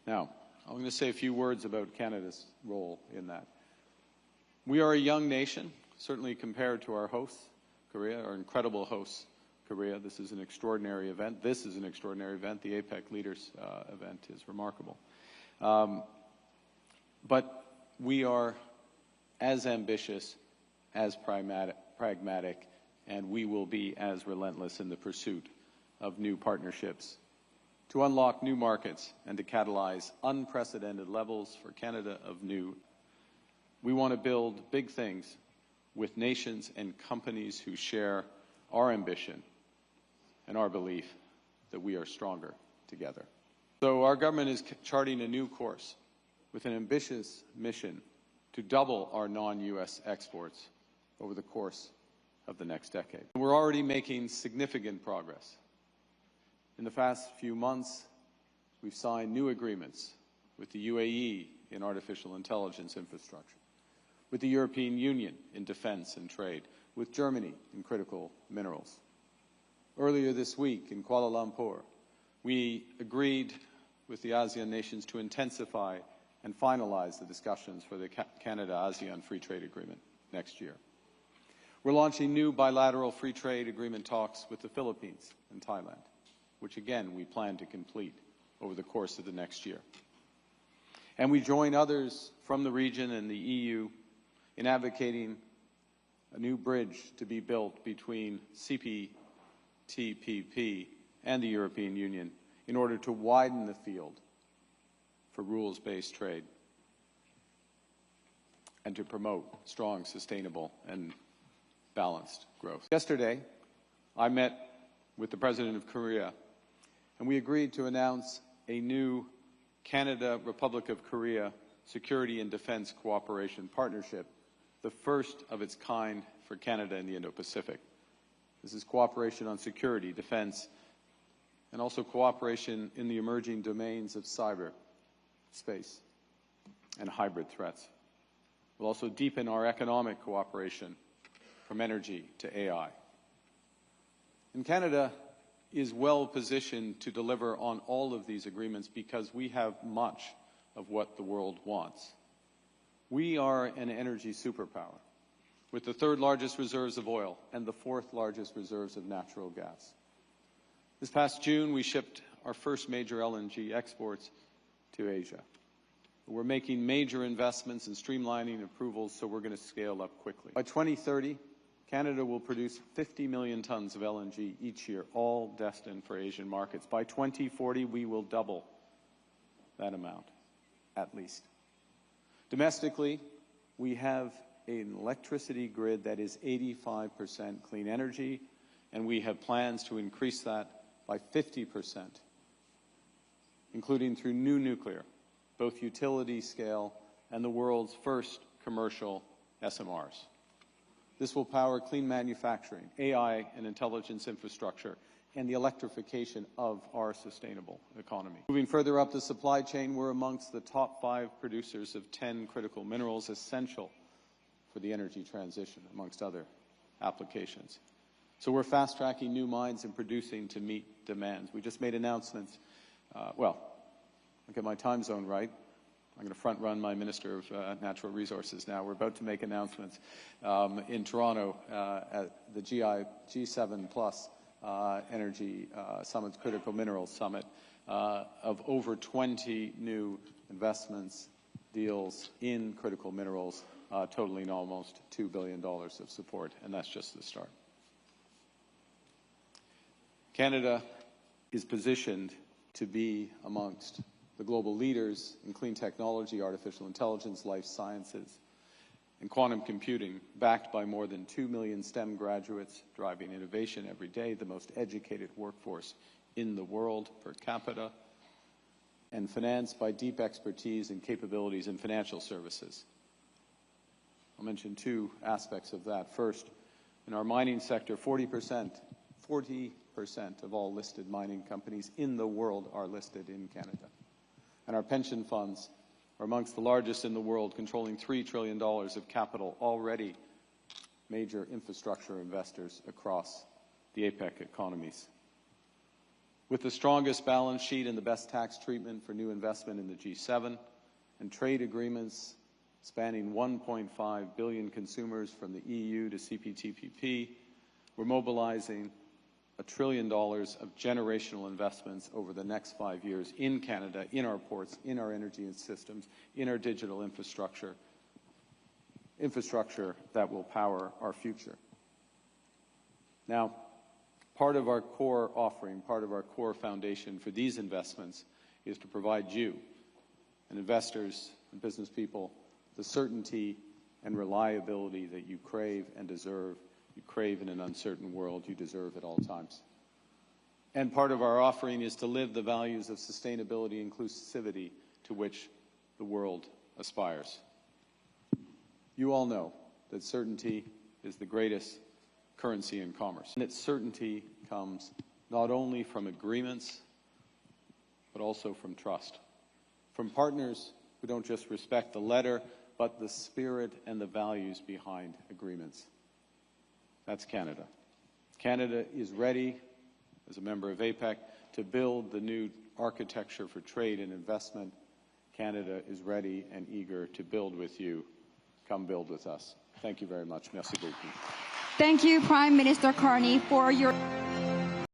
Now, I'm going to say a few words about Canada's role in that. We are a young nation, certainly compared to our host, Korea, our incredible host, Korea. This is an extraordinary event. The APEC Leaders event is remarkable. But we are as ambitious, as pragmatic, and we will be as relentless in the pursuit of new partnerships to unlock new markets and to catalyze unprecedented levels for Canada of new. We want to build big things with nations and companies who share our ambition and our belief that we are stronger together. So our government is charting a new course with an ambitious mission to double our non-U.S. exports over the course of the next decade. We're already making significant progress. In the past few months, we've signed new agreements with the UAE in artificial intelligence infrastructure, with the European Union in defense and trade, with Germany in critical minerals. Earlier this week in Kuala Lumpur, we agreed with the ASEAN nations to intensify and finalize the discussions for the Canada-ASEAN Free Trade Agreement next year. We're launching new bilateral free trade agreement talks with the Philippines and Thailand, which again we plan to complete over the course of the next year. And we join others from the region and the EU in advocating a new bridge to be built between CPTPP and the European Union in order to widen the field for rules-based trade and to promote strong, sustainable, and balanced growth. Yesterday, I met with the President of Korea, and we agreed to announce a new Canada-Republic of Korea Security and Defense Cooperation Partnership, the first of its kind for Canada in the Indo-Pacific. This is cooperation on security, defense, and also cooperation in the emerging domains of cyber space and hybrid threats. We'll also deepen our economic cooperation from energy to AI. And Canada is well positioned to deliver on all of these agreements because we have much of what the world wants. We are an energy superpower with the third largest reserves of oil and the fourth largest reserves of natural gas. This past June, we shipped our first major LNG exports to Asia. We're making major investments in streamlining approvals, so we're going to scale up quickly. By 2030, Canada will produce 50 million tons of LNG each year, all destined for Asian markets. By 2040, we will double that amount, at least. Domestically, we have an electricity grid that is 85% clean energy, and we have plans to increase that by 50%, including through new nuclear, both utility scale and the world's first commercial SMRs. This will power clean manufacturing, AI and intelligence infrastructure, and the electrification of our sustainable economy. Moving further up the supply chain, we're amongst the top 5 producers of 10 critical minerals essential for the energy transition, amongst other applications. So we're fast-tracking new mines and producing to meet demands. We just made announcements. I'll get my time zone right. I'm going to front-run my Minister of Natural Resources now. We're about to make announcements in Toronto at the G7 Plus Energy Summit's Critical Minerals Summit of over 20 new investments, deals in critical minerals, totaling almost $2 billion of support, and that's just the start. Canada is positioned to be amongst the global leaders in clean technology, artificial intelligence, life sciences, and quantum computing, backed by more than 2 million STEM graduates driving innovation every day, the most educated workforce in the world per capita, and financed by deep expertise and capabilities in financial services. I'll mention 2 aspects of that. First, in our mining sector, 40% of all listed mining companies in the world are listed in Canada. And our pension funds are amongst the largest in the world, controlling $3 trillion of capital, already major infrastructure investors across the APEC economies. With the strongest balance sheet and the best tax treatment for new investment in the G7, and trade agreements spanning 1.5 billion consumers from the EU to CPTPP, we're mobilizing $1 trillion of generational investments over the next 5 years in Canada, in our ports, in our energy systems, in our digital infrastructure that will power our future. Now, part of our core offering, part of our core foundation for these investments is to provide you and investors and business people the certainty and reliability that you crave and deserve. You crave in an uncertain world, you deserve at all times. And part of our offering is to live the values of sustainability and inclusivity to which the world aspires. You all know that certainty is the greatest currency in commerce. And that certainty comes not only from agreements, but also from trust. From partners who don't just respect the letter, but the spirit and the values behind agreements. That's Canada. Canada is ready, as a member of APEC, to build the new architecture for trade and investment. Canada is ready and eager to build with you. Come build with us. Thank you very much. Merci beaucoup. Thank you, Prime Minister Carney, for your...